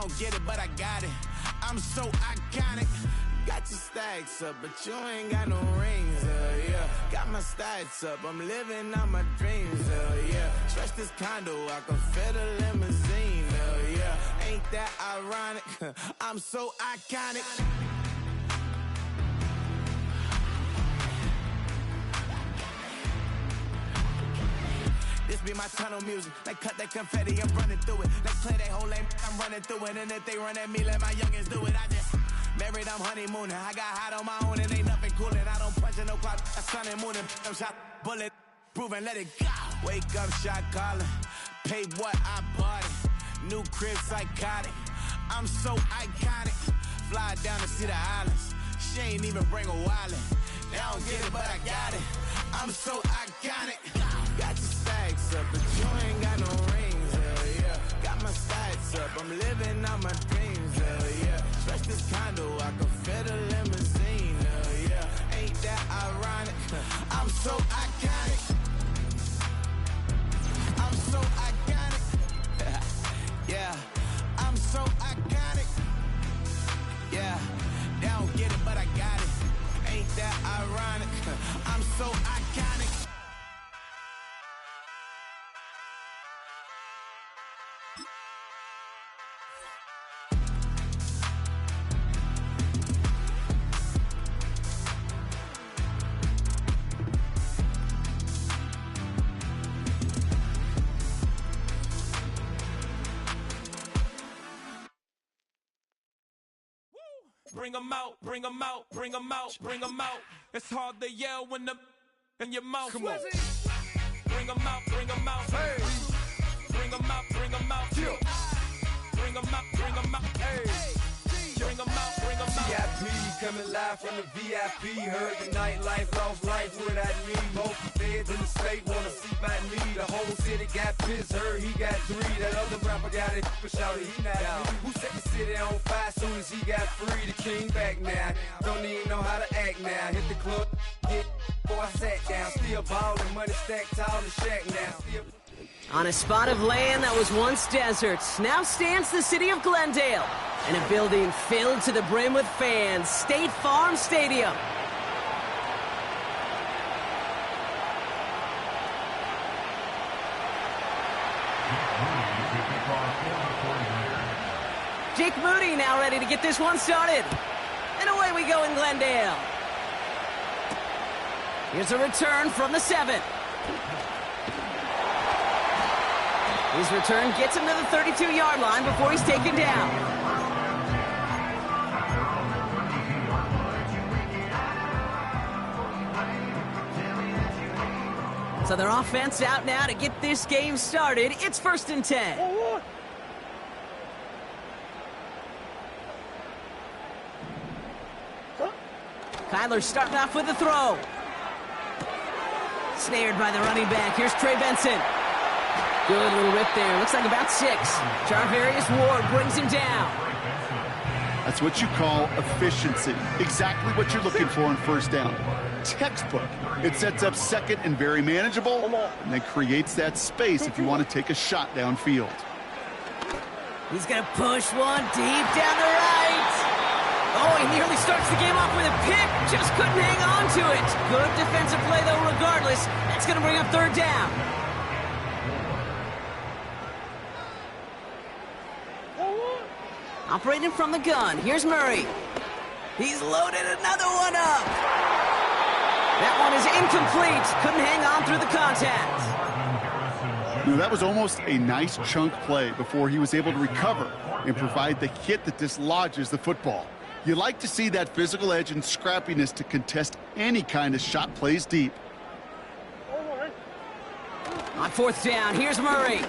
don't get it, but I got it. I'm so iconic. Got your stacks up, but you ain't got no rings, yeah. Got my stats up, I'm living out my dreams, yeah. Stretch this condo, I can fit a limousine, yeah. Ain't that ironic? I'm so iconic. This be my tunnel music. They cut that confetti, I'm running through it. They play that whole lane, I'm running through it. And if they run at me, let my youngins do it. I just married, I'm honeymooning. I got hot on my own and ain't nothing coolin'. I don't punch in no clock, I sun and moonin'. I'm shot, bullet, proven, let it go. Wake up, shot calling. Pay what I bought it. New crib, psychotic. I'm so iconic. Fly down to see the islands. She ain't even bring a wallet. They don't get it, but I got it. I'm so iconic. Got your stacks up, but you ain't got no rings, yeah. Got my stats up, I'm living out my dreams, yeah. Stretch this condo, I can fit a limousine, yeah. Ain't that ironic? I'm so iconic. I'm so iconic. Yeah, I'm so iconic. Yeah, they don't get it, but I got it. Ain't that ironic? I'm so iconic. Bring 'em out, bring 'em out, bring 'em out, bring 'em out. It's hard to yell when the in your mouth. Come on. Bring 'em out, bring 'em out. Hey. Bring 'em out, bring 'em out. Yeah. Bring 'em out, bring 'em out. Hey. Bring 'em out, bring 'em out. VIP coming live from the VIP. Heard the nightlife, lost life without me. Both feds in the state wanna see my me. The whole city got pissed, heard he got 3. That other rapper got it, but shouted he not out. Who set the city on fire soon as he got free? The king back now, don't even know how to act now. Hit the club, get before I sat down. Still ballin', money stacked tall in Shack now. On a spot of land that was once desert, now stands the city of Glendale, in a building filled to the brim with fans, State Farm Stadium. Jake Moody now ready to get this one started. And away we go in Glendale. Here's a return from the 7. His return gets him to the 32-yard line before he's taken down. So their offense out now to get this game started. It's 1st and 10. Kyler starting off with the throw. Snared by the running back. Here's Trey Benson. Good little rip there. Looks like about 6. Charvarius Ward brings him down. That's what you call efficiency. Exactly what you're looking for on 1st down. Textbook. It sets up 2nd and very manageable, and then creates that space if you want to take a shot downfield. He's going to push one deep down the right. Oh, he nearly starts the game off with a pick. Just couldn't hang on to it. Good defensive play, though, regardless. That's going to bring up 3rd down. Operating from the gun, here's Murray. He's loaded another one up. That one is incomplete. Couldn't hang on through the contact. Now, that was almost a nice chunk play before he was able to recover and provide the hit that dislodges the football. You like to see that physical edge and scrappiness to contest any kind of shot plays deep. On 4th down, here's Murray.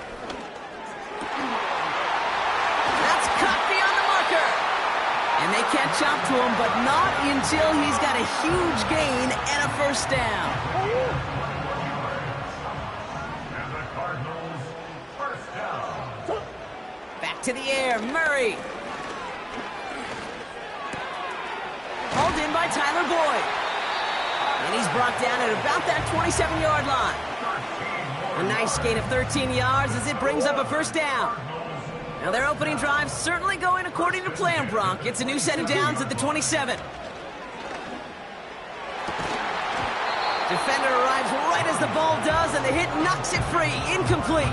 That's cut beyond the marker. And they catch up to him, but not until he's got a huge gain and a 1st down. Back to the air, Murray. Hauled in by Tyler Boyd. And he's brought down at about that 27-yard line. A nice gain of 13 yards as it brings up a 1st down. Now their opening drive certainly going according to plan, Bronk. It's a new set of downs at the 27. Defender arrives right as the ball does, and the hit knocks it free. Incomplete.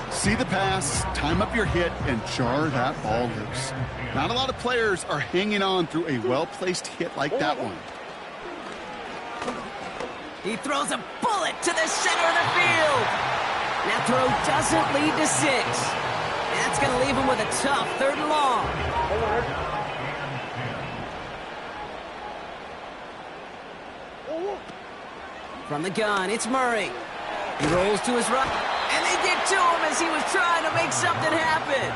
See the pass, time up your hit, and jar that ball loose. Not a lot of players are hanging on through a well-placed hit like that one. He throws a bullet to the center of the field. That throw doesn't lead to 6. That's going to leave him with a tough 3rd and long. From the gun, it's Murray. He rolls to his right, and they get to him as he was trying to make something happen.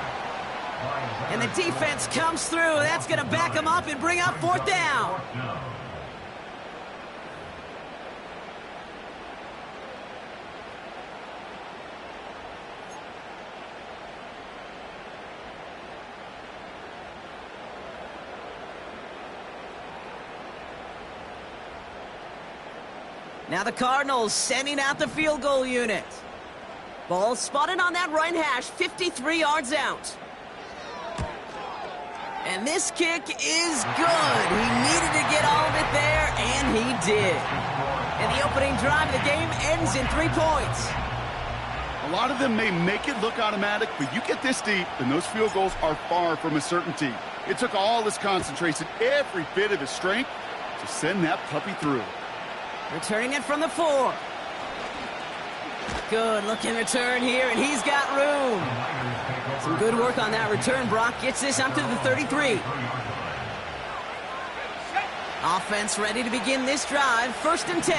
And the defense comes through. That's going to back him up and bring up 4th down. Now the Cardinals sending out the field goal unit. Ball spotted on that right hash, 53 yards out. And this kick is good. He needed to get all of it there, and he did. And the opening drive of the game ends in 3 points. A lot of them may make it look automatic, but you get this deep, and those field goals are far from a certainty. It took all his concentration, every bit of his strength, to send that puppy through. Returning it from the 4. Good looking return here, and he's got room. Some good work on that return. Brock gets this up to the 33. Offense ready to begin this drive. 1st and 10.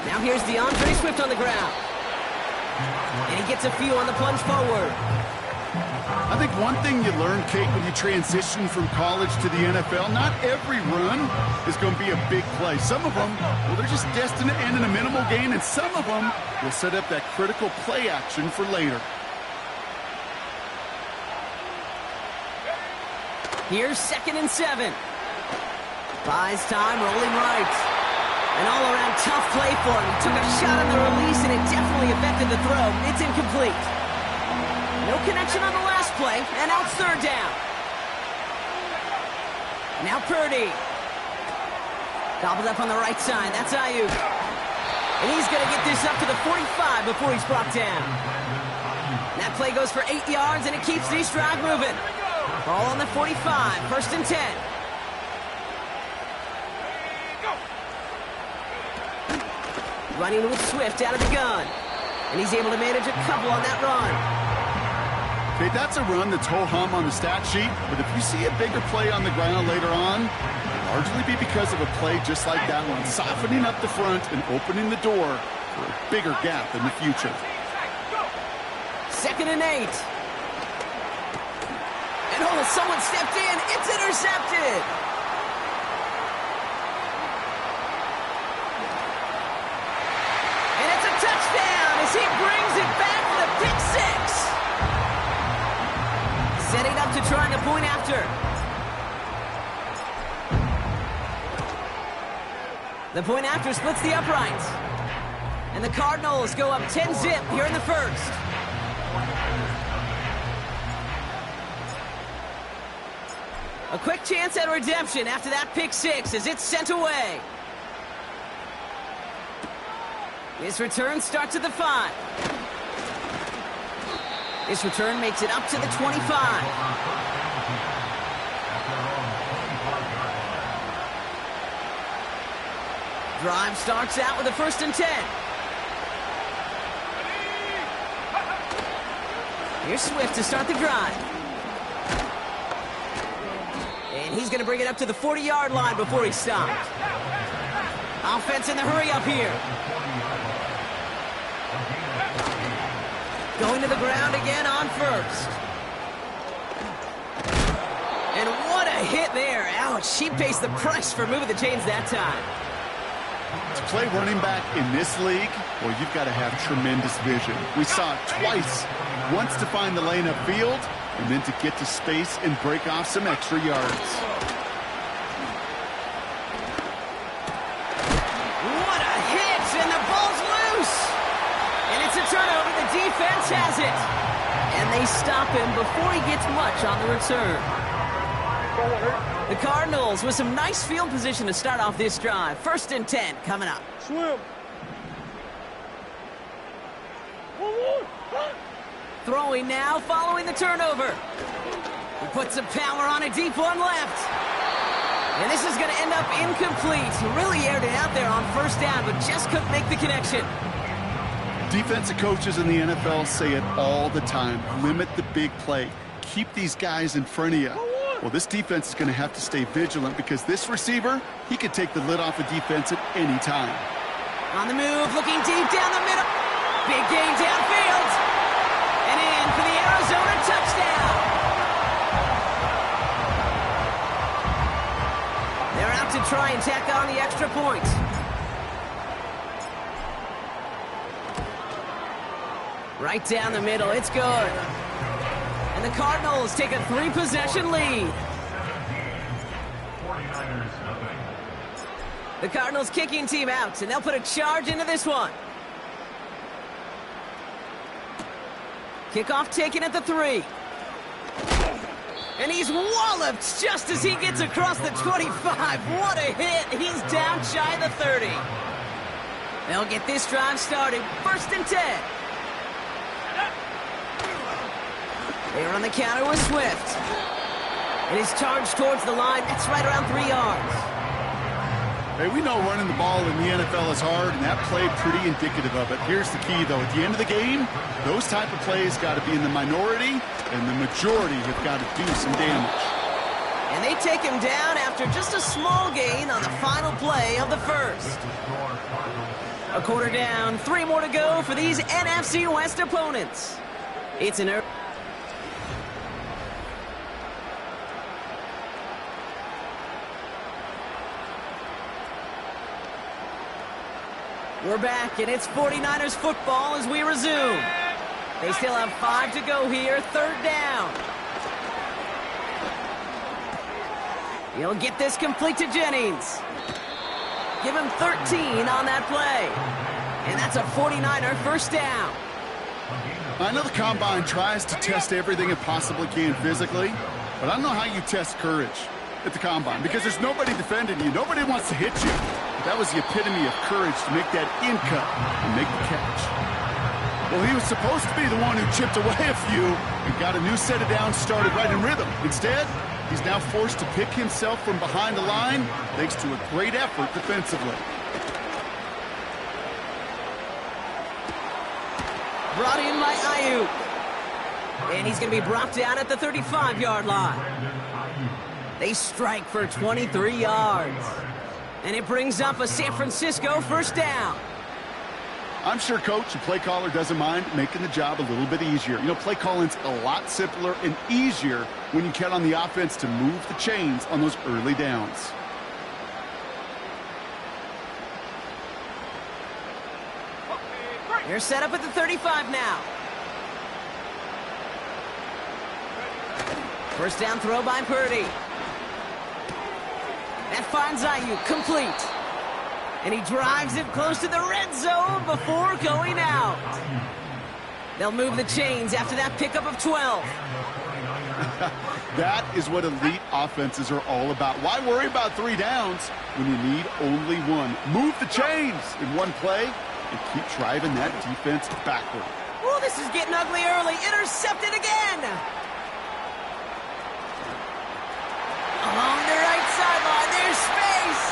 Now here's DeAndre Swift on the ground. And he gets a few on the plunge forward. I think one thing you learn, Kate, when you transition from college to the NFL, not every run is going to be a big play. Some of them, well, they're just destined to end in a minimal gain, and some of them will set up that critical play action for later. Here's 2nd and 7. Buys time, rolling right. An all-around tough play for him. He took a shot on the release, and it definitely affected the throw. It's incomplete. No connection on the last play, and now it's 3rd down. Now Purdy. Gobbled up on the right side. That's Ayuk. And he's going to get this up to the 45 before he's brought down. That play goes for 8 yards, and it keeps this drive moving. Ball on the 45, 1st and 10. Running with Swift out of the gun. And he's able to manage a couple on that run. Okay, that's a run that's ho-hum on the stat sheet, but if you see a bigger play on the ground later on, it'll largely be because of a play just like that one, softening up the front and opening the door for a bigger gap in the future. 2nd and 8. And oh, someone stepped in. It's intercepted. And it's a touchdown as he brings it back for the pick 6. Setting up to try the point after. The point after splits the uprights. And the Cardinals go up 10-zip here in the 1st. A quick chance at redemption after that pick 6 as it's sent away. This return starts at the 5. This return makes it up to the 25. Drive starts out with a 1st and 10. Here's Swift to start the drive. And he's going to bring it up to the 40-yard line before he's stopped. Offense in the hurry up here. Going to the ground again on 1st. And what a hit there. Ouch, she pays the price for moving the chains that time. To play running back in this league, well, you've got to have tremendous vision. We saw it twice. Once to find the lane upfield, and then to get to space and break off some extra yards. What a hit, and the ball's loose. And it's a turnover. defense has it. And they stop him before he gets much on the return. The Cardinals with some nice field position to start off this drive. 1st and 10 coming up. Swim. Throwing now, following the turnover. He puts some power on a deep one left. And this is going to end up incomplete. Really aired it out there on 1st down, but just couldn't make the connection. Defensive coaches in the NFL say it all the time. Limit the big play. Keep these guys in front of you. Well, this defense is going to have to stay vigilant because this receiver, he could take the lid off a defense at any time. On the move, looking deep down the middle. Big gain downfield. And in for the Arizona touchdown. They're out to try and tack on the extra point. Right down the middle, it's good. And the Cardinals take a 3-possession lead. The Cardinals kicking team out, and they'll put a charge into this one. Kickoff taken at the 3. And he's walloped just as he gets across the 25. What a hit. He's down shy of the 30. They'll get this drive started. 1st and 10. They're on the counter with Swift. And he's charged towards the line. That's right around 3 yards. Hey, we know running the ball in the NFL is hard, and that play pretty indicative of it. Here's the key, though. At the end of the game, those type of plays got to be in the minority, and the majority have got to do some damage. And they take him down after just a small gain on the final play of the 1st. A quarter down, 3 more to go for these NFC West opponents. It's an We're back, and it's 49ers football as we resume. They still have 5 to go here, 3rd down. He'll get this complete to Jennings. Give him 13 on that play. And that's a 49er 1st down. I know the Combine tries to test everything it possibly can physically, but I don't know how you test courage at the Combine because there's nobody defending you. Nobody wants to hit you. That was the epitome of courage to make that in cut and make the catch. Well, he was supposed to be the one who chipped away a few and got a new set of downs started right in rhythm. Instead, he's now forced to pick himself from behind the line thanks to a great effort defensively. Brought in by Ayuk. And he's going to be brought down at the 35-yard line. They strike for 23 yards. And it brings up a San Francisco 1st down. I'm sure coach and play caller doesn't mind making the job a little bit easier. You know, play calling's a lot simpler and easier when you count on the offense to move the chains on those early downs. They're set up at the 35 now. 1st down throw by Purdy. That finds Ayuk complete. And he drives it close to the red zone before going out. They'll move the chains after that pickup of 12. That is what elite offenses are all about. Why worry about 3 downs when you need only 1? Move the chains in one play and keep driving that defense backward. Oh, this is getting ugly early. Intercepted again. Along the right sideline, there's space.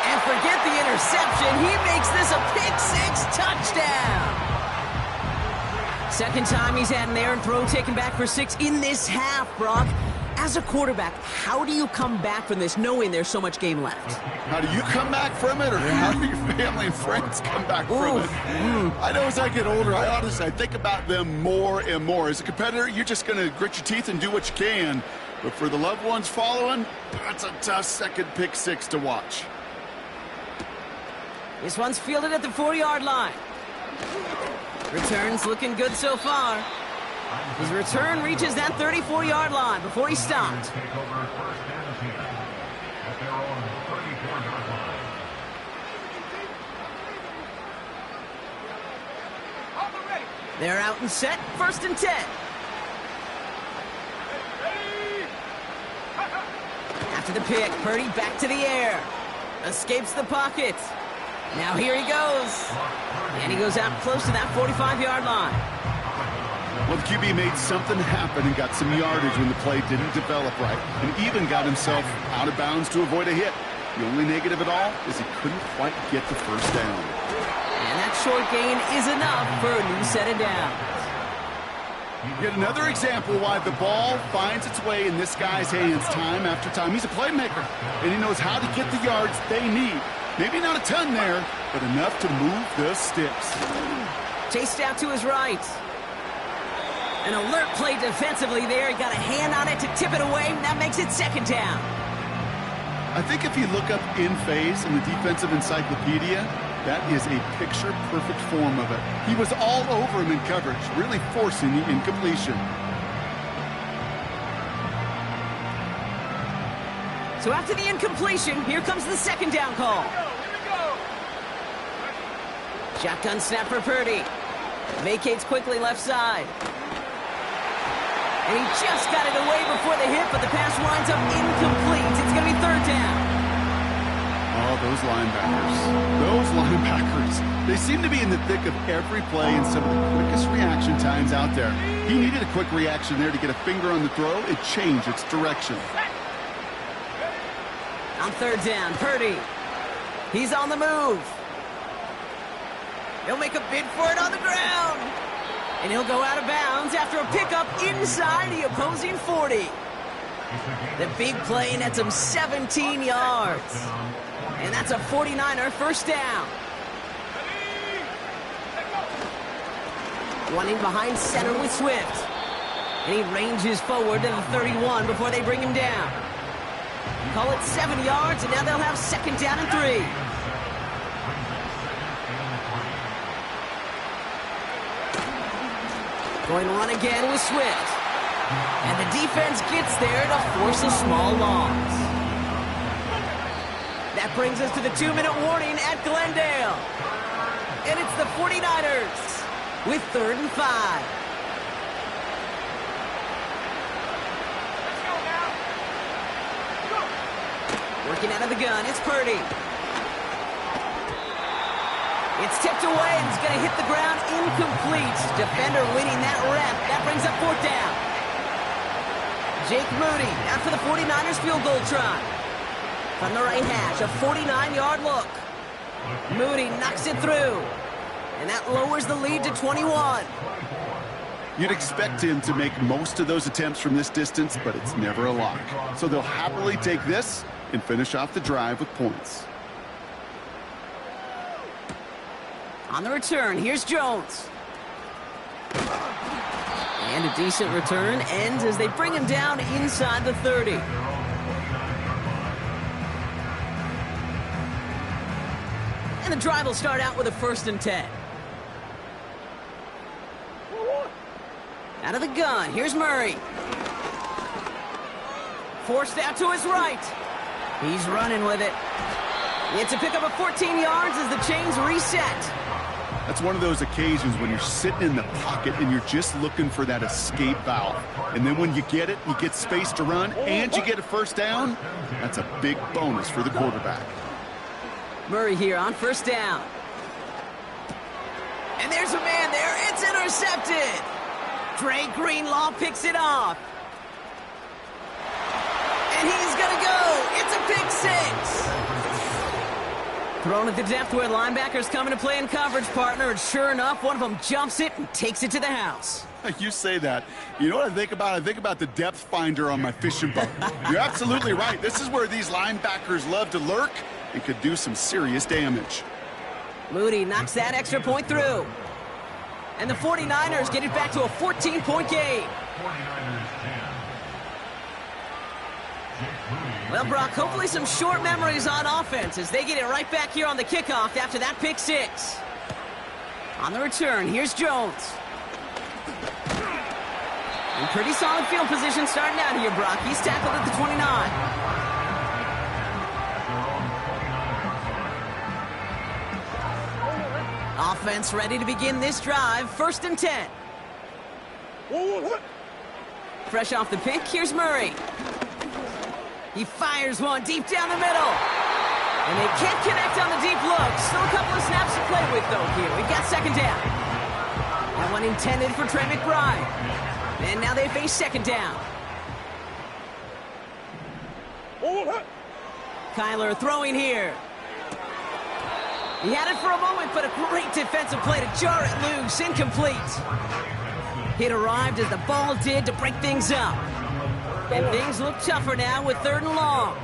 And forget the interception. He makes this a pick-6 touchdown. 2nd time he's had an errant throw taken back for 6 in this half, Brock. As a quarterback, how do you come back from this knowing there's so much game left? How do you come back from it, or how do your family and friends come back from it? I know as I get older, I think about them more and more. As a competitor, you're just going to grit your teeth and do what you can. But for the loved ones following, that's a tough 2nd pick-6 to watch. This one's fielded at the 4-yard line. Return's looking good so far. His return reaches that 34-yard line before he stopped. They're out and set, 1st and 10. After the pick, Purdy back to the air. Escapes the pocket. Now here he goes. And he goes out close to that 45-yard line. Well, the QB made something happen and got some yardage when the play didn't develop right, and even got himself out of bounds to avoid a hit. The only negative at all is he couldn't quite get the first down. And that short gain is enough for a new set of downs. Yet another example why the ball finds its way in this guy's hands time after time. He's a playmaker, and he knows how to get the yards they need. Maybe not a ton there, but enough to move the sticks. Chased out to his right. An alert play defensively there. He got a hand on it to tip it away, and that makes it 2nd down. I think if you look up in phase in the defensive encyclopedia, that is a picture-perfect form of it. He was all over him in coverage, really forcing the incompletion. So after the incompletion, here comes the 2nd down call. Shotgun snap for Purdy. Vacates quickly left side. And he just got it away before the hit, but the pass winds up incomplete. It's going to be 3rd down. Oh, those linebackers. They seem to be in the thick of every play and some of the quickest reaction times out there. He needed a quick reaction there to get a finger on the throw. It changed its direction. On 3rd down, Purdy. He's on the move. He'll make a bid for it on the ground. And he'll go out of bounds after a pickup inside the opposing 40. The big play nets him 17 yards. And that's a 49er 1st down. Running behind center with Swift. And he ranges forward to the 31 before they bring him down. Call it 7 yards, and now they'll have 2nd down and 3. Going to run again with Swift. And the defense gets there to force a small loss. That brings us to the 2-minute warning at Glendale. And it's the 49ers with 3rd and 5. Working out of the gun, it's Purdy. It's tipped away and it's going to hit the ground incomplete. Defender winning that rep. That brings up 4th down. Jake Moody after the 49ers field goal try. From the right hash, a 49-yard look. Moody knocks it through. And that lowers the lead to 21. You'd expect him to make most of those attempts from this distance, but it's never a lock. So they'll happily take this and finish off the drive with points. On the return, here's Jones. And a decent return ends as they bring him down inside the 30. And the drive will start out with a 1st and 10. Out of the gun, here's Murray. Forced out to his right. He's running with it. It's a pickup of 14 yards as the chains reset. That's one of those occasions when you're sitting in the pocket and you're just looking for that escape valve. And then when you get it, you get space to run, and you get a 1st down, that's a big bonus for the quarterback. Murray here on 1st down. And there's a man there. It's intercepted. Dre Greenlaw picks it off. And he's going to go. It's a pick 6. Thrown at the depth where linebackers come into play in coverage, partner, and sure enough, one of them jumps it and takes it to the house. You say that. You know what I think about? I think about the depth finder on my fishing boat. You're absolutely right. This is where these linebackers love to lurk and could do some serious damage. Moody knocks that extra point through. And the 49ers get it back to a 14-point game. Well, Brock, hopefully some short memories on offense as they get it right back here on the kickoff after that pick 6. On the return, here's Jones. And pretty solid field position starting out here, Brock. He's tackled at the 29. Offense ready to begin this drive. 1st and 10. Fresh off the pick, here's Murray. He fires one deep down the middle. And they can't connect on the deep look. Still a couple of snaps to play with, though, here. We've got 2nd down. That one intended for Trey McBride. And now they face 2nd down. Kyler throwing here. He had it for a moment, but a great defensive play to jar it loose. Incomplete. Hit arrived as the ball did to break things up. And things look tougher now with 3rd and long.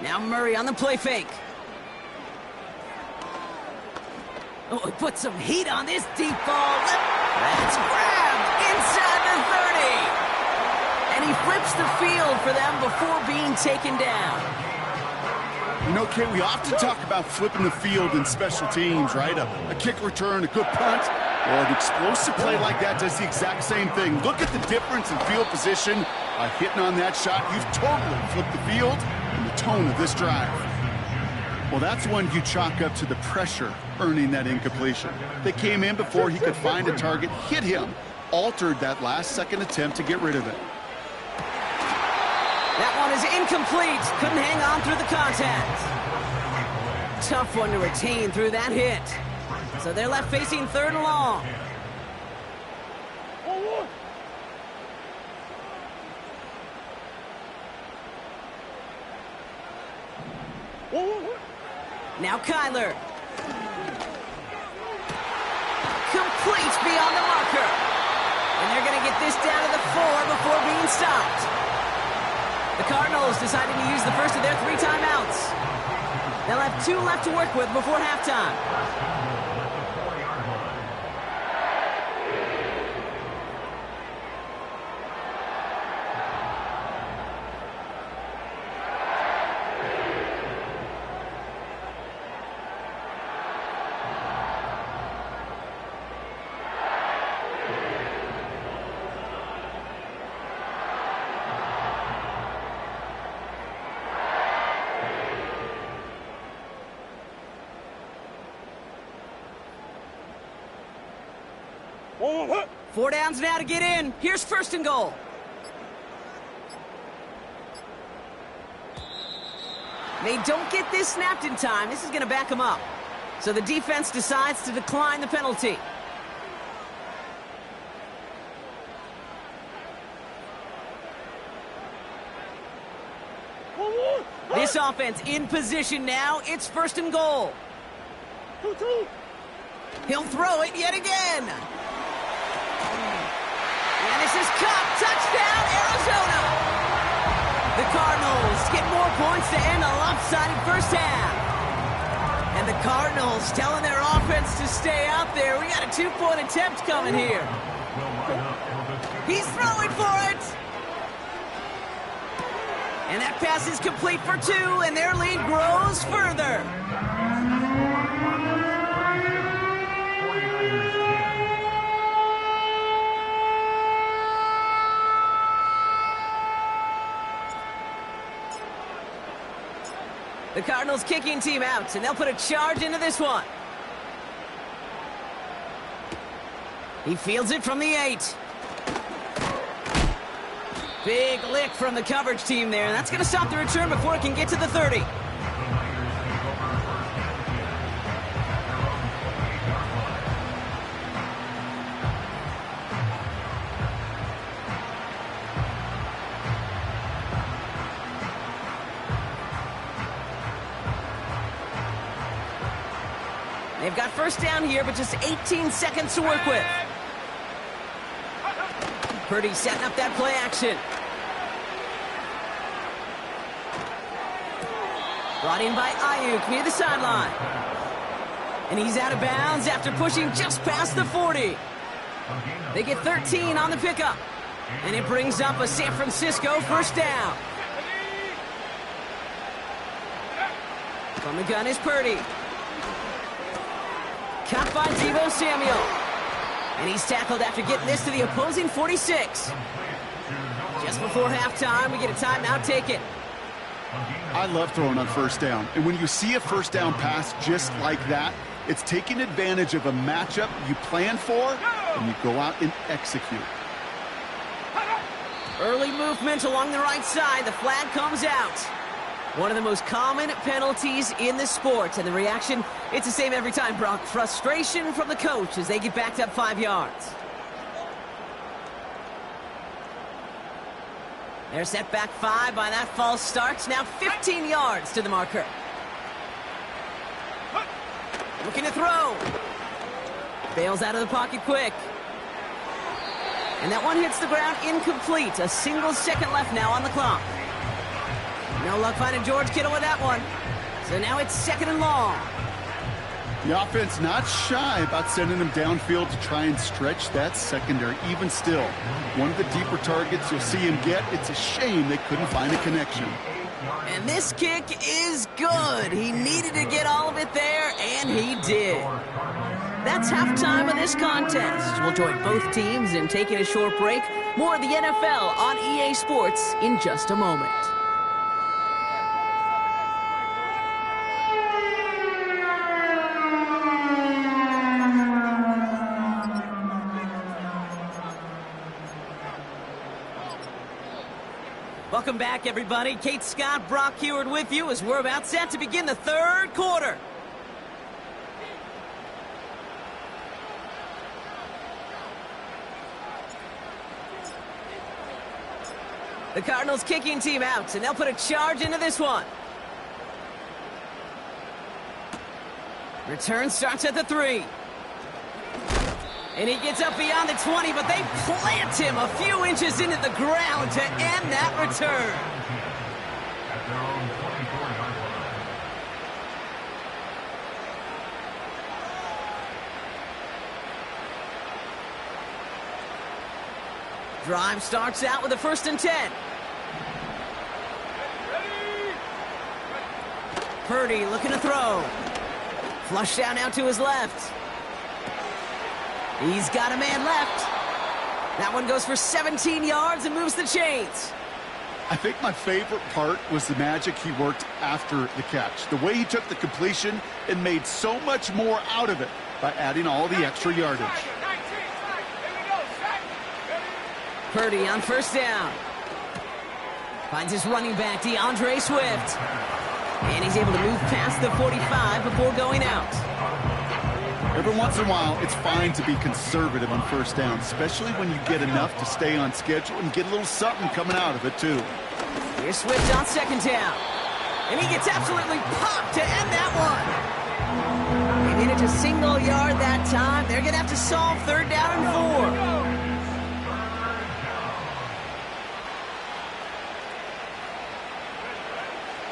Now Murray on the play fake. Oh, he put some heat on this deep ball. That's grabbed inside the 30. And he flips the field for them before being taken down. You know, Kate, we often talk about flipping the field in special teams, right? A kick return, a good punt, or an explosive play like that does the exact same thing. Look at the difference in field position. By hitting on that shot, you've totally flipped the field and the tone of this drive. Well, that's one you chalk up to the pressure earning that incompletion. They came in before he could find a target, hit him, altered that last-second attempt to get rid of it. That one is incomplete. Couldn't hang on through the contact. Tough one to retain through that hit. So they're left facing 3rd and long. Now Kyler. Complete beyond the marker. And they're going to get this down to the 4 before being stopped. The Cardinals deciding to use the first of their 3 timeouts. They'll have 2 left to work with before halftime. Four downs now to get in. Here's 1st and goal. They don't get this snapped in time. This is going to back them up. So the defense decides to decline the penalty. This offense in position now. It's 1st and goal. He'll throw it yet again. And this is Cup. Touchdown, Arizona. The Cardinals get more points to end a lopsided first half. And the Cardinals telling their offense to stay out there. We got a 2-point attempt coming here. He's throwing for it. And that pass is complete for 2, and their lead grows further. The Cardinals kicking team out, and they'll put a charge into this one. He fields it from the 8. Big lick from the coverage team there, and that's going to stop the return before it can get to the 30. They've got 1st down here, but just 18 seconds to work with. Purdy setting up that play action. Brought in by Ayuk near the sideline. And he's out of bounds after pushing just past the 40. They get 13 on the pickup. And it brings up a San Francisco 1st down. From the gun is Purdy. Caught by Deebo Samuel. And he's tackled after getting this to the opposing 46. Just before halftime, we get a timeout taken. I love throwing on first down. And when you see a first down pass just like that, it's taking advantage of a matchup you plan for, and you go out and execute. Early movement along the right side. The flag comes out. One of the most common penalties in the sport. And the reaction, it's the same every time, Brock. Frustration from the coach as they get backed up 5 yards. They're set back 5 by that false start. Now 15 yards to the marker. Looking to throw. Bails out of the pocket quick. And that one hits the ground incomplete. A single second left now on the clock. No luck finding George Kittle with that one. So now it's 2nd and long. The offense not shy about sending them downfield to try and stretch that secondary. Even still, one of the deeper targets you'll see him get. It's a shame they couldn't find a connection. And this kick is good. He needed to get all of it there, and he did. That's halftime of this contest. We'll join both teams in taking a short break. More of the NFL on EA Sports in just a moment. Welcome back, everybody. Kate Scott, Brock Heward with you as we're about set to begin the third quarter. The Cardinals kicking team out, and they'll put a charge into this one. Return starts at the 3. And he gets up beyond the 20, but they plant him a few inches into the ground to end that return. Drive starts out with a 1st and 10. Purdy looking to throw. Flush down now to his left. He's got a man left. That one goes for 17 yards and moves the chains. I think my favorite part was the magic he worked after the catch. The way he took the completion and made so much more out of it by adding all the extra yardage. Purdy on 1st down. Finds his running back, DeAndre Swift. And he's able to move past the 45 before going out. Every once in a while, it's fine to be conservative on 1st down, especially when you get enough to stay on schedule and get a little something coming out of it, too. Here's Swift on 2nd down. And he gets absolutely popped to end that one. They made it to single yard that time. They're going to have to solve 3rd down and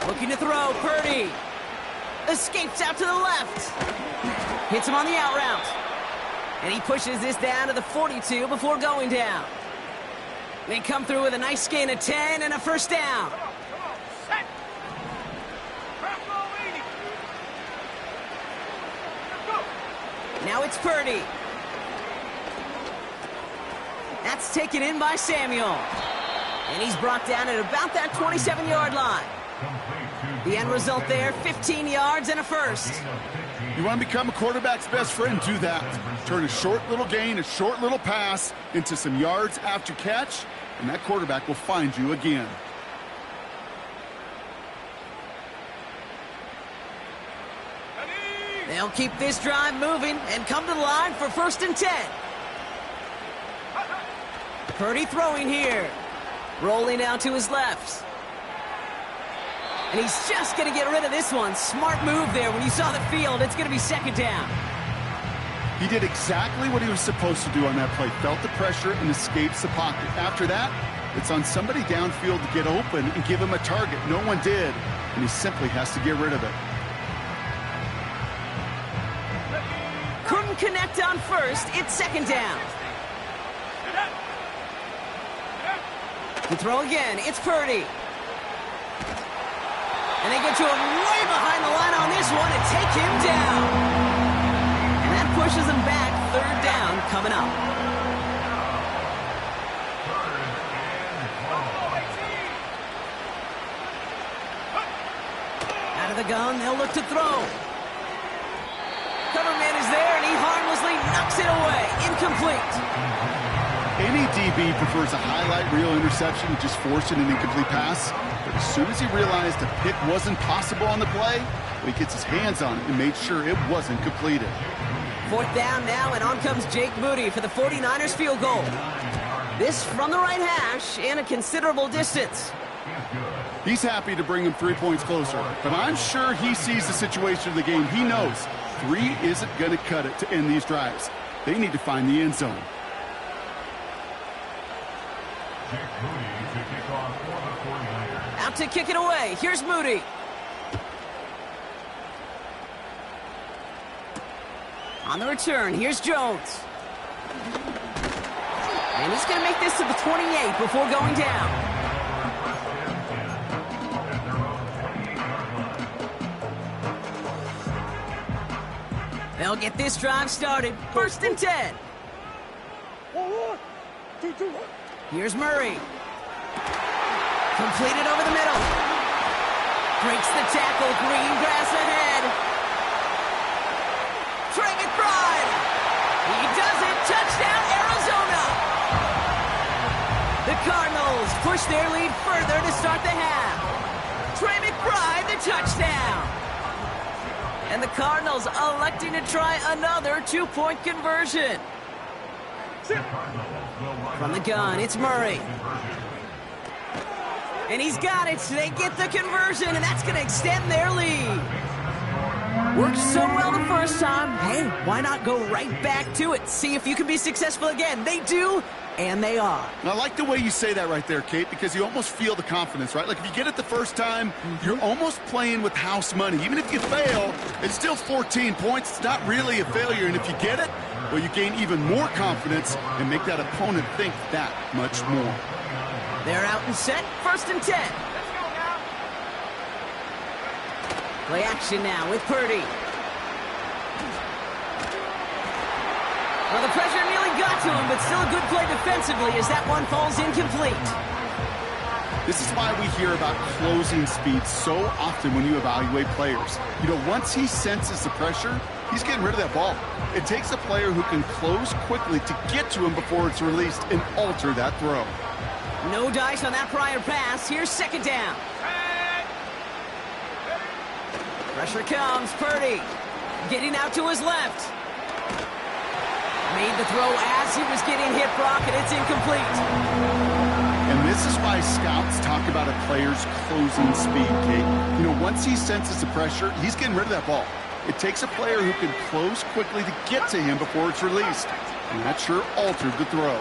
4. Looking to throw, Purdy. Escapes out to the left. Hits him on the out route. And he pushes this down to the 42 before going down. They come through with a nice gain of 10 and a 1st down. Now it's Purdy. That's taken in by Samuel. And he's brought down at about that 27-yard line. The end result there, 15 yards and a 1st. You want to become a quarterback's best friend, do that. Turn a short little gain, a short little pass into some yards after catch, and that quarterback will find you again. They'll keep this drive moving and come to the line for 1st and 10. Purdy throwing here. Rolling out to his left. And he's just going to get rid of this one. Smart move there. When you saw the field, it's going to be 2nd down. He did exactly what he was supposed to do on that play. Felt the pressure and escapes the pocket. After that, it's on somebody downfield to get open and give him a target. No one did, and he simply has to get rid of it. Couldn't connect on 1st. It's 2nd down. To throw again. It's Purdy. And they get to him way behind the line on this one and take him down. And that pushes him back. 3rd down coming up. the gun, they'll look to throw. Cover man is there, and he harmlessly knocks it away. Incomplete. Any DB prefers a highlight reel interception to just forcing an incomplete pass. But as soon as he realized a pick wasn't possible on the play, he gets his hands on it and made sure it wasn't completed. 4th down now, and on comes Jake Moody for the 49ers field goal. This from the right hash and a considerable distance. He's happy to bring him 3 points closer, but I'm sure he sees the situation of the game. He knows 3 isn't going to cut it to end these drives. They need to find the end zone. Out to kick it away. Here's Moody. On the return, here's Jones. And he's going to make this to the 28 before going down. They'll get this drive started. 1st and 10. Here's Murray. Completed over the middle. Breaks the tackle. Green grass ahead. Trey McBride. He does it. Touchdown, Arizona. The Cardinals push their lead further to start the half. Trey McBride, the touchdown. And the Cardinals electing to try another 2-point conversion. From the gun, it's Murray. And he's got it. They get the conversion, and that's going to extend their lead. Worked so well the first time. Hey, why not go right back to it? See if you can be successful again. They do, and they are. And I like the way you say that right there, Kate, because you almost feel the confidence, right? Like if you get it the first time, you're almost playing with house money. Even if you fail, it's still 14 points. It's not really a failure. And if you get it, well, you gain even more confidence and make that opponent think that much more. They're out and set. 1st and 10. Play action now with Purdy. Well, the pressure nearly got to him, but still a good play defensively as that one falls incomplete. This is why we hear about closing speed so often when you evaluate players. You know, once he senses the pressure, he's getting rid of that ball. It takes a player who can close quickly to get to him before it's released and alter that throw. No dice on that prior pass. Here's 2nd down. Pressure comes. Purdy getting out to his left. Made the throw as he was getting hit, Brock, and it's incomplete. And this is why scouts talk about a player's closing speed, Kate. You know, once he senses the pressure, he's getting rid of that ball. It takes a player who can close quickly to get to him before it's released. And that sure altered the throw.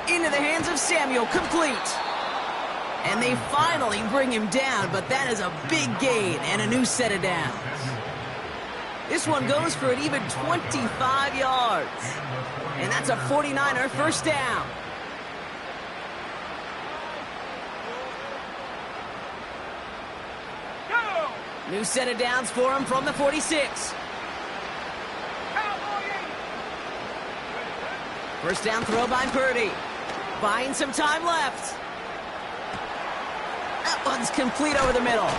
Into the hands of Samuel, complete. And they finally bring him down, but that is a big gain and a new set of downs. This one goes for an even 25 yards. And that's a 49er 1st down. New set of downs for him from the 46. 1st down throw by Purdy. Buying some time left. That one's complete over the middle.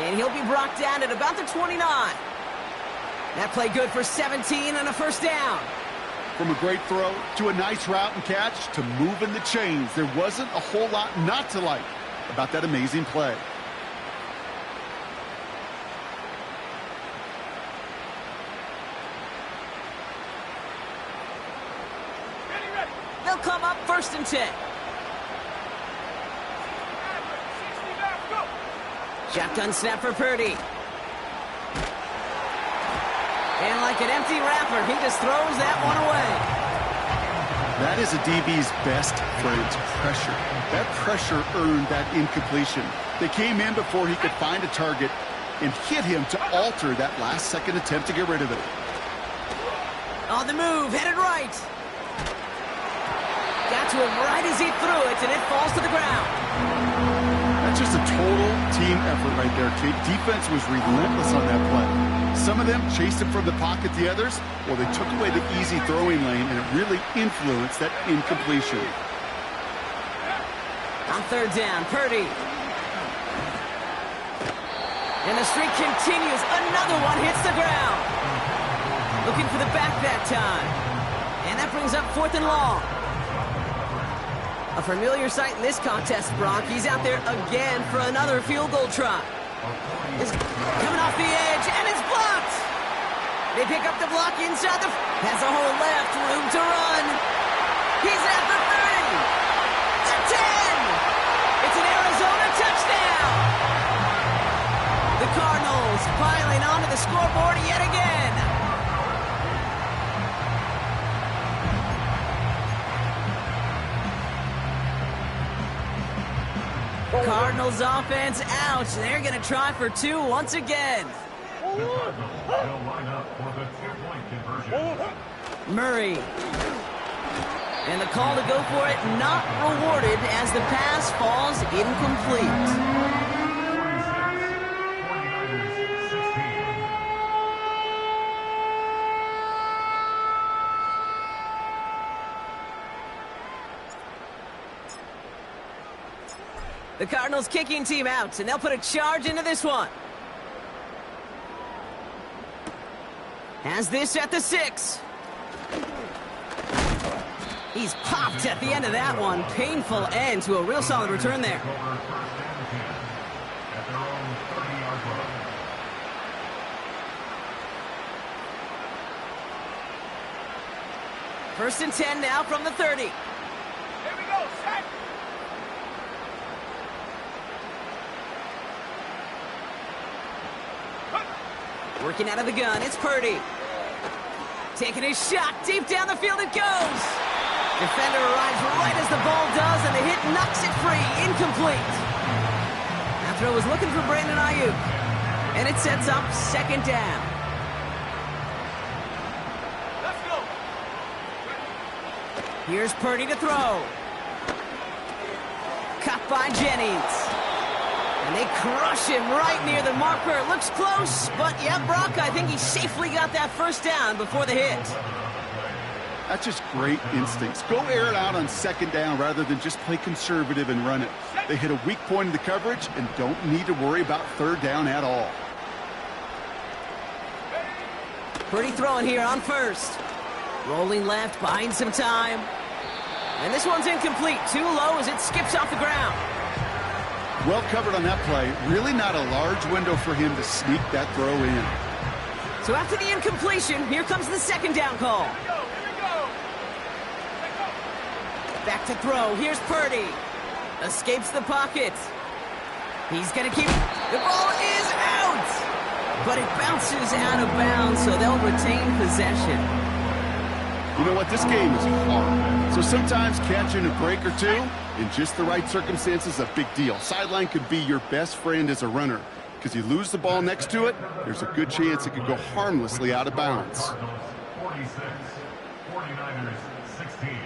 And he'll be brought down at about the 29. That play good for 17 and a 1st down. From a great throw to a nice route and catch to moving the chains, there wasn't a whole lot not to like about that amazing play. They'll come up 1st and 10. Shotgun snap for Purdy. And like an empty wrapper, he just throws that one away. That is a DB's best friend, pressure. That pressure earned that incompletion. They came in before he could find a target and hit him to alter that last-second attempt to get rid of it. On the move, headed right. Got to him right as he threw it, and it falls to the ground. That's just a total team effort right there, Kate. Defense was relentless on that play. Some of them chased him from the pocket, the others, well, they took away the easy throwing lane, and it really influenced that incompletion. On 3rd down, Purdy. And the streak continues. Another one hits the ground. Looking for the back that time. And that brings up 4th and long. A familiar sight in this contest, Brock. He's out there again for another field goal try. It's coming off the edge, and it's blocked. They pick up the block inside the... Has a hole left, room to run. He's at the 30. The 10. It's an Arizona touchdown. The Cardinals piling onto the scoreboard yet again. Cardinals offense out. They're going to try for 2 once again. Murray. And the call to go for it not rewarded as the pass falls incomplete. The Cardinals kicking team out, and they'll put a charge into this one. Has this at the 6. He's popped at the end of that one. Painful end to a real solid return there. First and 10 now from the 30. Here we go, set. Working out of the gun, it's Purdy. Taking his shot, deep down the field it goes. Defender arrives right as the ball does, and the hit knocks it free, incomplete. That throw was looking for Brandon Ayuk, and it sets up 2nd down. Let's go. Here's Purdy to throw. Cut by Jennings. And they crush him right near the marker. It looks close, but yeah, Brock, I think he safely got that 1st down before the hit. That's just great instincts. Go air it out on 2nd down rather than just play conservative and run it. They hit a weak point in the coverage and don't need to worry about 3rd down at all. Purdy throwing here on 1st. Rolling left, buying some time. And this one's incomplete. Too low as it skips off the ground. Well covered on that play. Really not a large window for him to sneak that throw in. So after the incompletion, here comes the 2nd down call. Here we go. Back to throw. Here's Purdy. Escapes the pocket. He's going to keep... The ball is out! But it bounces out of bounds, so they'll retain possession. You know what? This game is hard. So sometimes catching a break or 2 in just the right circumstances is a big deal. Sideline could be your best friend as a runner, because you lose the ball next to it, there's a good chance it could go harmlessly out of bounds. 46, 49ers 16.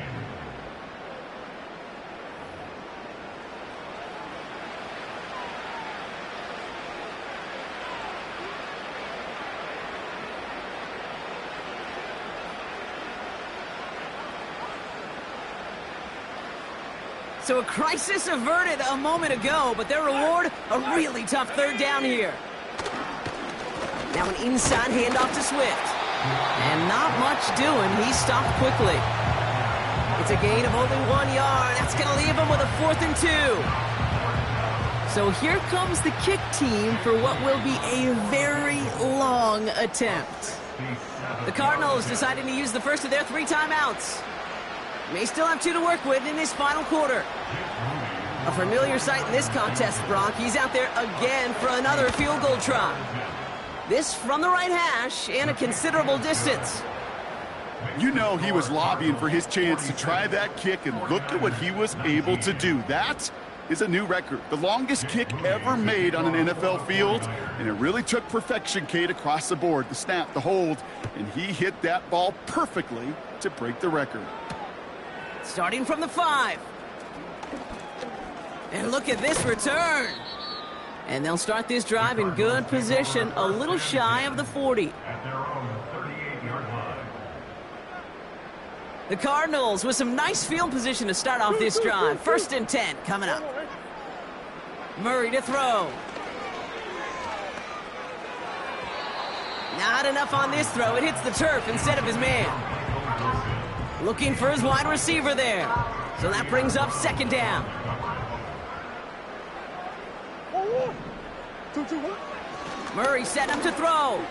So a crisis averted a moment ago, but their reward, a really tough 3rd down here. Now an inside handoff to Swift. And not much doing. He stopped quickly. It's a gain of only 1 yard. That's going to leave him with a 4th and 2. So here comes the kick team for what will be a very long attempt. The Cardinals deciding to use the first of their 3 timeouts. May still have 2 to work with in this final quarter. A familiar sight in this contest, Brock. He's out there again for another field goal try. This from the right hash and a considerable distance. You know he was lobbying for his chance to try that kick, and look at what he was able to do. That is a new record. The longest kick ever made on an NFL field, and it really took perfection, Kate, across the board. The snap, the hold, and he hit that ball perfectly to break the record. Starting from the 5. And look at this return. And they'll start this drive in good position, a little shy of the 40. At their own 38-yard line. The Cardinals with some nice field position to start off this drive. 1st and 10 coming up. Murray to throw. Not enough on this throw. It hits the turf instead of his man. Looking for his wide receiver there. So that brings up second down. Murray set up to throw.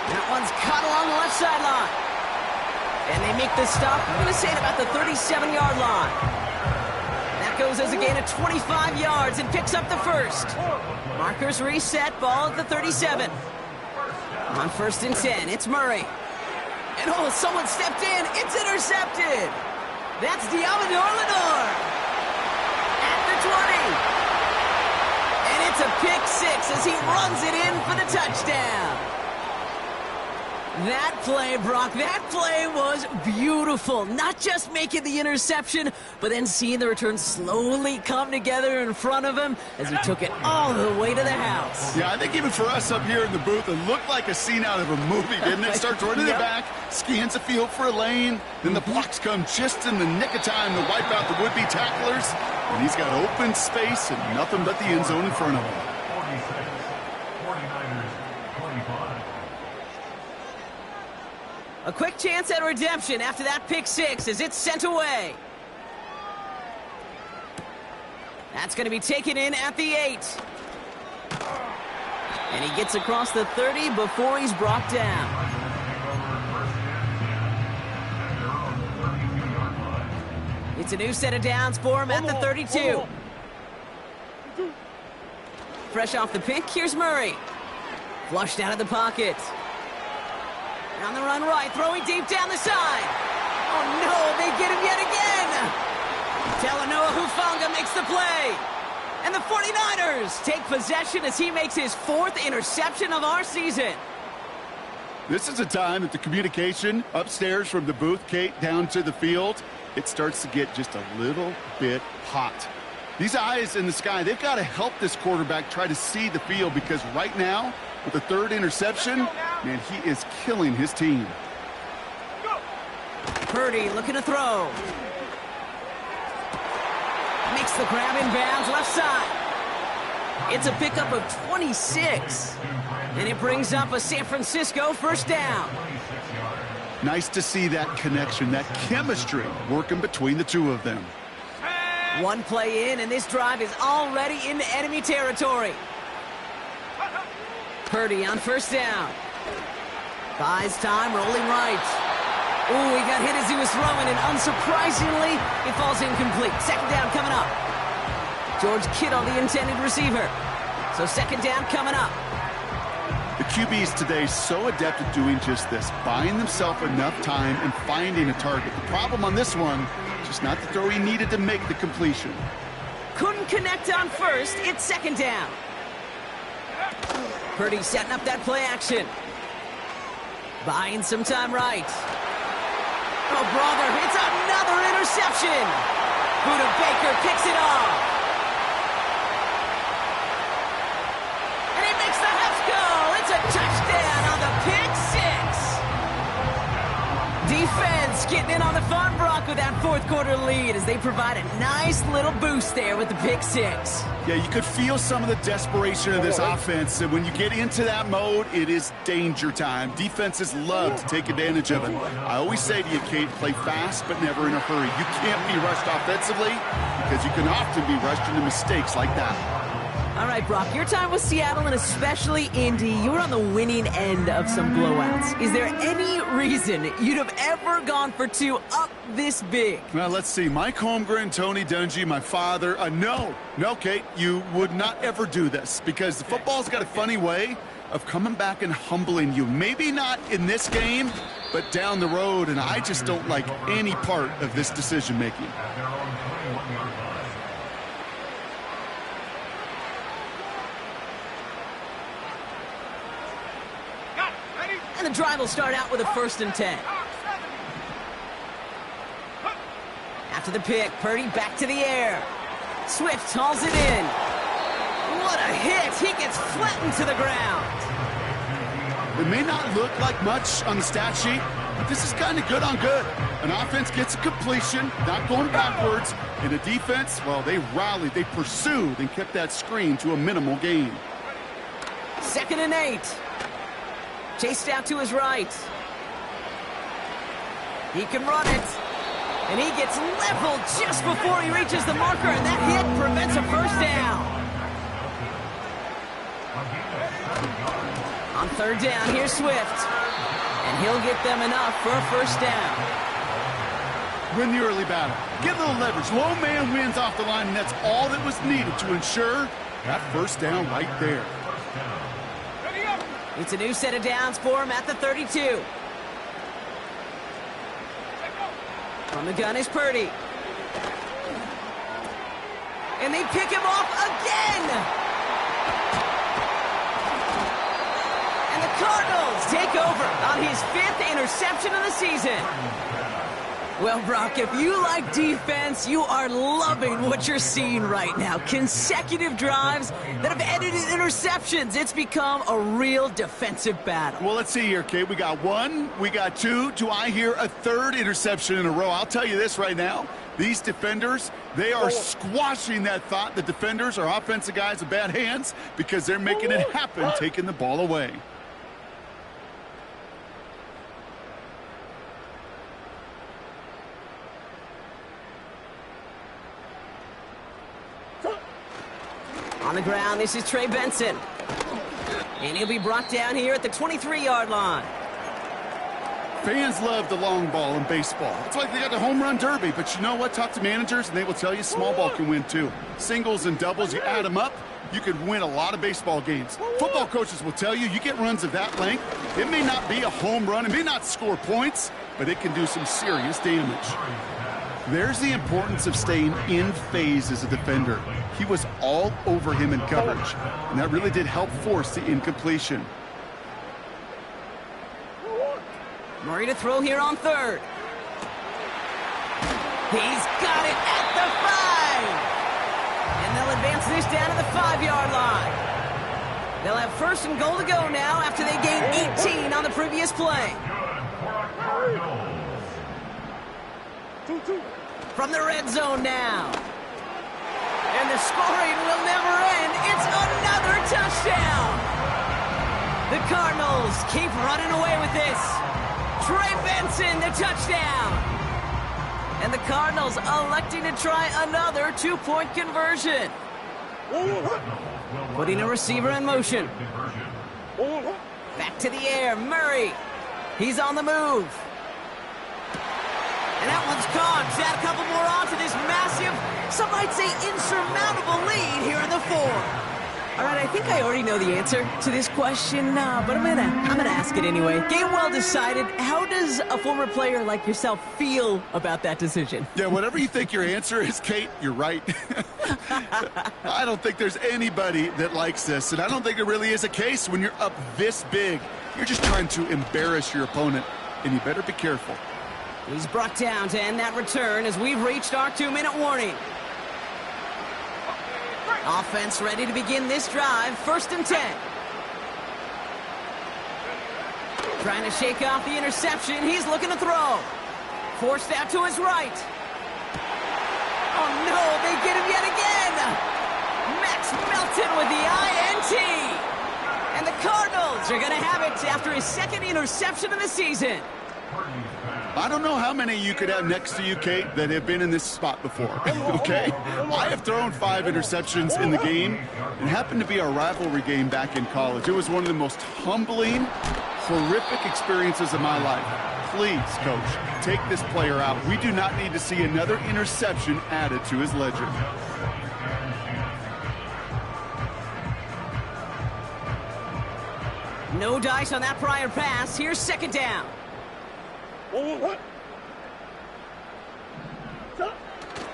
That one's caught along the left sideline. And they make the stop, I'm going to say at about the 37-yard line. That goes as a gain of 25 yards and picks up the first. Markers reset, ball at the 37. On 1st and 10, it's Murray. And oh, someone stepped in. It's intercepted. That's Diamador Lenore at the 20. And it's a pick six as he runs it in for the touchdown. That play, Brock, that play was beautiful. Not just making the interception, but then seeing the return slowly come together in front of him as he took it all the way to the house. Yeah, I think even for us up here in the booth, it looked like a scene out of a movie, didn't it? Starts running it back, scans the field for a lane, then the blocks come just in the nick of time to wipe out the would-be tacklers, and he's got open space and nothing but the end zone in front of him. 46, 49ers, 25. A quick chance at redemption after that pick six as it's sent away. That's going to be taken in at the 8. And he gets across the 30 before he's brought down. It's a new set of downs for him at the 32. Fresh off the pick, here's Murray. Flushed out of the pocket. On the run right, throwing deep down the side. Oh no, they get him yet again. Talanoa Hufanga makes the play. And the 49ers take possession as he makes his 4th interception of our season. This is a time that the communication upstairs from the booth, Kate, down to the field, it starts to get just a little bit hot. These eyes in the sky, they've got to help this quarterback try to see the field, because right now, with the 3rd interception, man, he is killing his team. Purdy looking to throw. Makes the grab in bounds left side. It's a pickup of 26. And it brings up a San Francisco first down. Nice to see that connection, that chemistry working between the two of them. One play in, and this drive is already into enemy territory. Purdy on first down. Buys time, rolling right. Ooh, he got hit as he was throwing, and unsurprisingly, it falls incomplete. Second down coming up. George Kittle, the intended receiver. So second down coming up. The QBs today so adept at doing just this, buying themselves enough time and finding a target. The problem on this one, just not the throw he needed to make the completion. Couldn't connect on first. It's second down. Purdy setting up that play action. Buying some time right. Oh, brother, it's another interception. Buda Baker picks it off. And he makes the Huffs go. It's a touchdown on the pick six. Defense getting in on the fun, Brock, with that 4th quarter lead as they provide a nice little boost there with the pick six. Yeah, you could feel some of the desperation of this offense, and when you get into that mode, it is danger time. Defenses love to take advantage of it. I always say to you, Kate, play fast but never in a hurry. You can't be rushed offensively because you can often be rushed into mistakes like that. All right, Brock, your time with Seattle and especially Indy, you were on the winning end of some blowouts. Is there any reason you'd have ever gone for 2 up this big? Well, let's see. Mike Holmgren, Tony Dungy, my father. No, Kate, you would not ever do this because the football's got a funny way of coming back and humbling you. Maybe not in this game, but down the road, and I just don't like any part of this decision-making. And the drive will start out with a 1st and 10. After the pick, Purdy back to the air. Swift hauls it in. What a hit! He gets flattened to the ground. It may not look like much on the stat sheet, but this is kind of good on good. An offense gets a completion, not going backwards, and a defense, well, they rallied, they pursued, and kept that screen to a minimal gain. 2nd and 8. Chased out to his right. He can run it. And he gets leveled just before he reaches the marker, and that hit prevents a first down. On third down, here's Swift. And he'll get them enough for a first down. Win the early battle. Get a little leverage. Low man wins off the line, and that's all that was needed to ensure that first down right there. It's a new set of downs for him at the 32. From the gun is Purdy. And they pick him off again! And the Cardinals take over on his 5th interception of the season. Well, Brock, if you like defense, you are loving what you're seeing right now. Consecutive drives that have ended in interceptions. It's become a real defensive battle. Well, let's see here, Kate. We got 1, we got 2. Do I hear a 3rd interception in a row? I'll tell you this right now. These defenders, they are squashing that thought. The defenders are offensive guys with bad hands because they're making it happen, taking the ball away. On the ground, this is Trey Benson. And he'll be brought down here at the 23-yard line. Fans love the long ball in baseball. It's like they got the home run derby, but you know what? Talk to managers, and they will tell you small ball can win too. Singles and doubles, you add them up, you could win a lot of baseball games. Football coaches will tell you, you get runs of that length, it may not be a home run, it may not score points, but it can do some serious damage. There's the importance of staying in phase as a defender. He was all over him in coverage, and that really did help force the incompletion. Murray to throw here on third. He's got it at the 5. And they'll advance this down to the 5-yard line. They'll have first and goal to go now after they gained 18 on the previous play. From the red zone now. And the scoring will never end. It's another touchdown. The Cardinals keep running away with this. Trey Benson, the touchdown. And the Cardinals electing to try another 2-point conversion. Putting a receiver in motion. Back to the air, Murray. He's on the move. And that one's gone. Just add a couple more on to this massive, some might say insurmountable lead here in the 4th. All right, I think I already know the answer to this question, but I'm gonna ask it anyway. Game well decided. How does a former player like yourself feel about that decision? Yeah, whatever you think your answer is, Kate, you're right. I don't think there's anybody that likes this, and I don't think there really is a case when you're up this big. You're just trying to embarrass your opponent, and you better be careful. He's brought down to end that return as we've reached our 2-minute warning. Offense ready to begin this drive. 1st and 10. Trying to shake off the interception. He's looking to throw. Forced out to his right. Oh, no, they get him yet again. Max Melton with the INT. And the Cardinals are going to have it after his 2nd interception of the season. I don't know how many you could have next to you, Kate, that have been in this spot before, okay? I have thrown 5 interceptions in the game. It happened to be our rivalry game back in college. It was one of the most humbling, horrific experiences of my life. Please, Coach, take this player out. We do not need to see another interception added to his ledger. No dice on that prior pass. Here's 2nd down.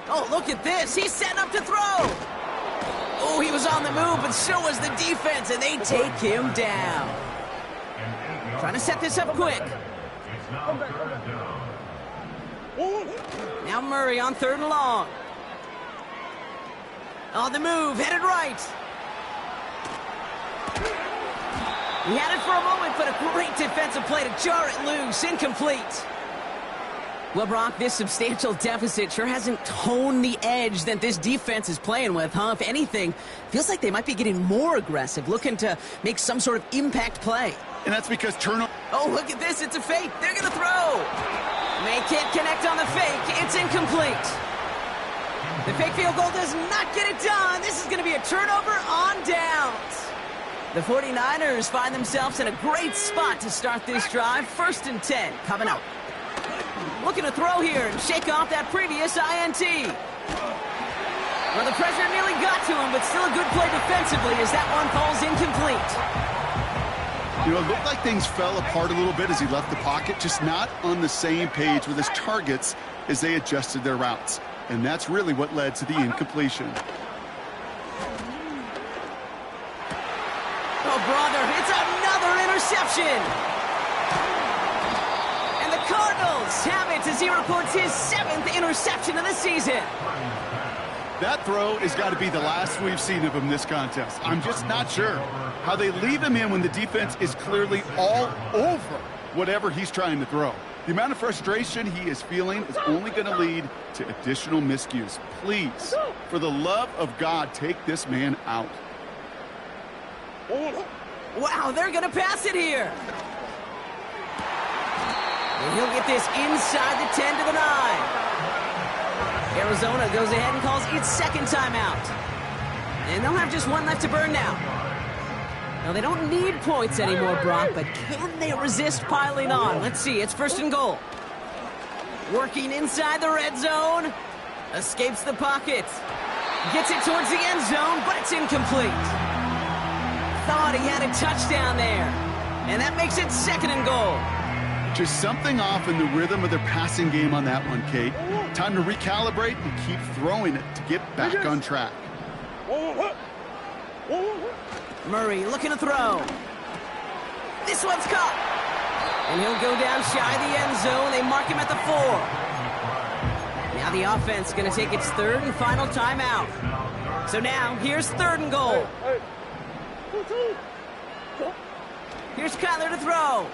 Oh, look at this. He's setting up to throw. Oh, he was on the move, but so was the defense, and they take him down. Trying to set this up quick. Now Murray on 3rd and long. On the move, headed right. He had it for a moment, but a great defensive play to jar it loose. Incomplete. Well, Brock, this substantial deficit sure hasn't toned the edge that this defense is playing with, huh? If anything, feels like they might be getting more aggressive, looking to make some sort of impact play. And that's because turnover... Oh, look at this. It's a fake. They're going to throw. They can't connect on the fake. It's incomplete. The fake field goal does not get it done. This is going to be a turnover on downs. The 49ers find themselves in a great spot to start this drive. 1st and 10 coming up. Looking to throw here and shake off that previous INT. Well, the pressure nearly got to him, but still a good play defensively as that one falls incomplete. You know, it looked like things fell apart a little bit as he left the pocket, just not on the same page with his targets as they adjusted their routes. And that's really what led to the incompletion. Oh, brother, it's another interception. And the Cardinals have it as he reports his 7th interception of the season. That throw has got to be the last we've seen of him this contest. I'm just not sure how they leave him in when the defense is clearly all over whatever he's trying to throw. The amount of frustration he is feeling is only going to lead to additional miscues. Please, for the love of God, take this man out. Wow, they're going to pass it here. And he'll get this inside the 10 to the 9. Arizona goes ahead and calls its 2nd timeout. And they'll have just one left to burn now. Now, they don't need points anymore, Brock, but can they resist piling on? Let's see, it's 1st and goal. Working inside the red zone. Escapes the pocket. Gets it towards the end zone, but it's incomplete. Thought he had a touchdown there. And that makes it 2nd and goal. Just something off in the rhythm of their passing game on that one, Kate. Time to recalibrate and keep throwing it to get back on track. Murray looking to throw. This one's caught. And he'll go down shy of the end zone. They mark him at the 4. Now the offense going to take its 3rd and final timeout. So now, here's 3rd and goal. Here's Kyler to throw.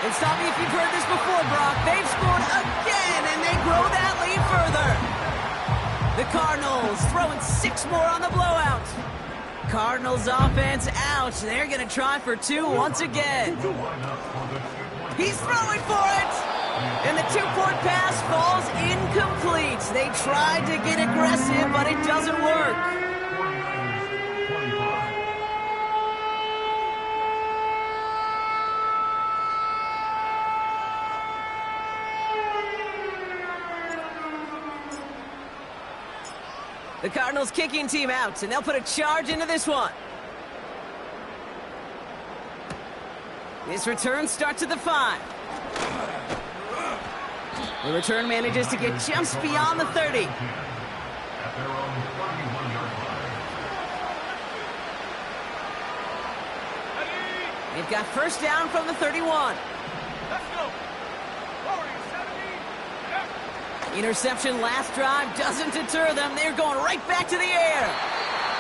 And stop me if you've heard this before, Brock. They've scored again, and they grow that lead further. The Cardinals throwing 6 more on the blowout. Cardinals offense out. They're going to try for 2 once again. He's throwing for it. And the 2-point pass falls incomplete. They tried to get aggressive, but it doesn't work. The Cardinals kicking team out, and they'll put a charge into this one. This return starts at the 5. The return manages to get just beyond the 30. They've got 1st down from the 31. Let's go. Interception last drive doesn't deter them. They're going right back to the air.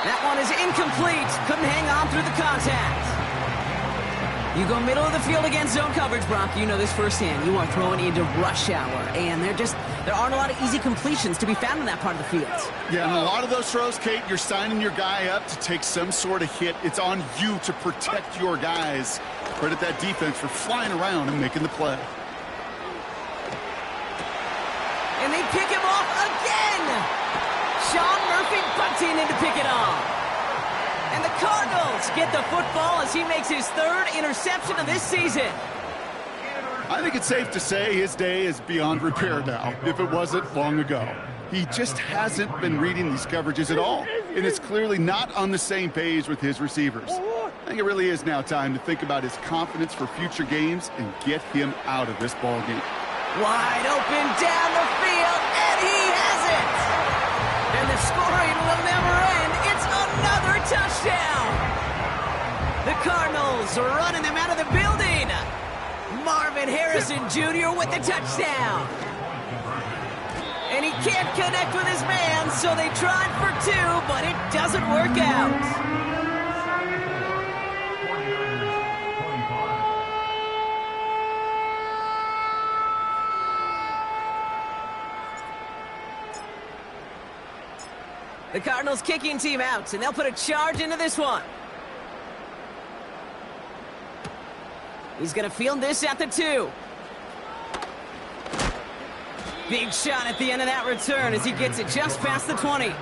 That one is incomplete. Couldn't hang on through the contact. You go middle of the field against zone coverage, Brock. You know this firsthand. You are throwing into rush hour. And there aren't a lot of easy completions to be found in that part of the field. Yeah, and a lot of those throws, Kate, you're signing your guy up to take some sort of hit. It's on you to protect your guys. Credit that defense for flying around and making the play. And they pick him off again. Sean Murphy bunting in to pick it off. And the Cardinals get the football as he makes his 3rd interception of this season. I think it's safe to say his day is beyond repair now, if it wasn't long ago. He just hasn't been reading these coverages at all, and it's clearly not on the same page with his receivers. I think it really is now time to think about his confidence for future games and get him out of this ballgame. Wide open down the field, and he has it! And the scoring will never end. It's another touchdown! The Cardinals are running them out of the building! Marvin Harrison Jr. with the touchdown! And he can't connect with his man, so they tried for 2, but it doesn't work out. The Cardinals kicking team out, and they'll put a charge into this one. He's going to field this at the 2. Big shot at the end of that return as he gets it just past the 20. At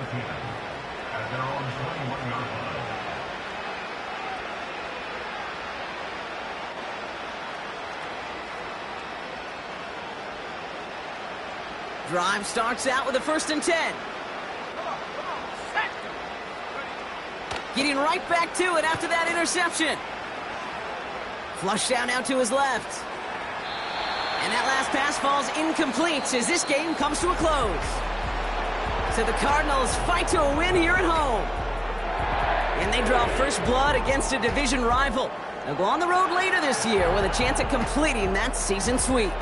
their own 21-yard line. Drive starts out with a 1st and 10. Getting right back to it after that interception. Flush down now to his left. And that last pass falls incomplete as this game comes to a close. So the Cardinals fight to a win here at home. And they draw first blood against a division rival. They'll go on the road later this year with a chance at completing that season sweep.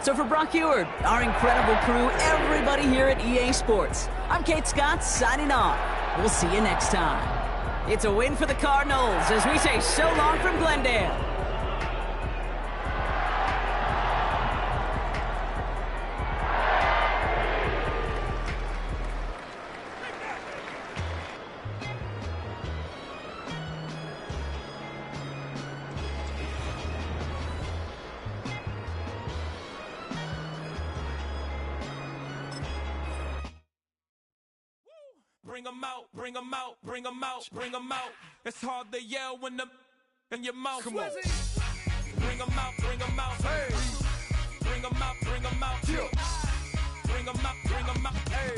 So for Brock Eward, our incredible crew, everybody here at EA Sports, I'm Kate Scott signing off. We'll see you next time. It's a win for the Cardinals as we say so long from Glendale. Bring 'em out, bring 'em out, bring 'em out, bring 'em out. It's hard to yell when the in your mouth. Come on. Bring 'em out, bring 'em out. Hey. Bring 'em out, bring 'em out. Yeah. Bring 'em out, bring 'em out. Hey.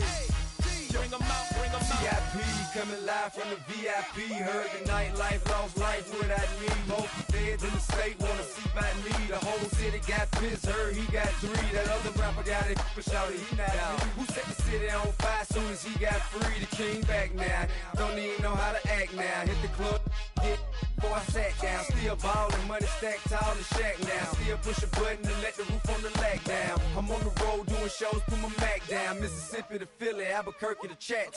Bring 'em out, bring 'em out. VIP coming live from the VIP. Heard the nightlife, lost life without me. Most feds in the state wanna see by me. The whole city got pissed, heard he got 3. That other rapper got it, but shouted he not out. Who set the city on fire soon as he got free? The king back now, don't even know how to act now. Hit the club, get before I sat down. Still ballin', money stacked tall in the shack now. Still push a button and let the roof on the lag down. I'm on the road doing shows, put my Mac down. Mississippi to Philly, Albuquerque to chat.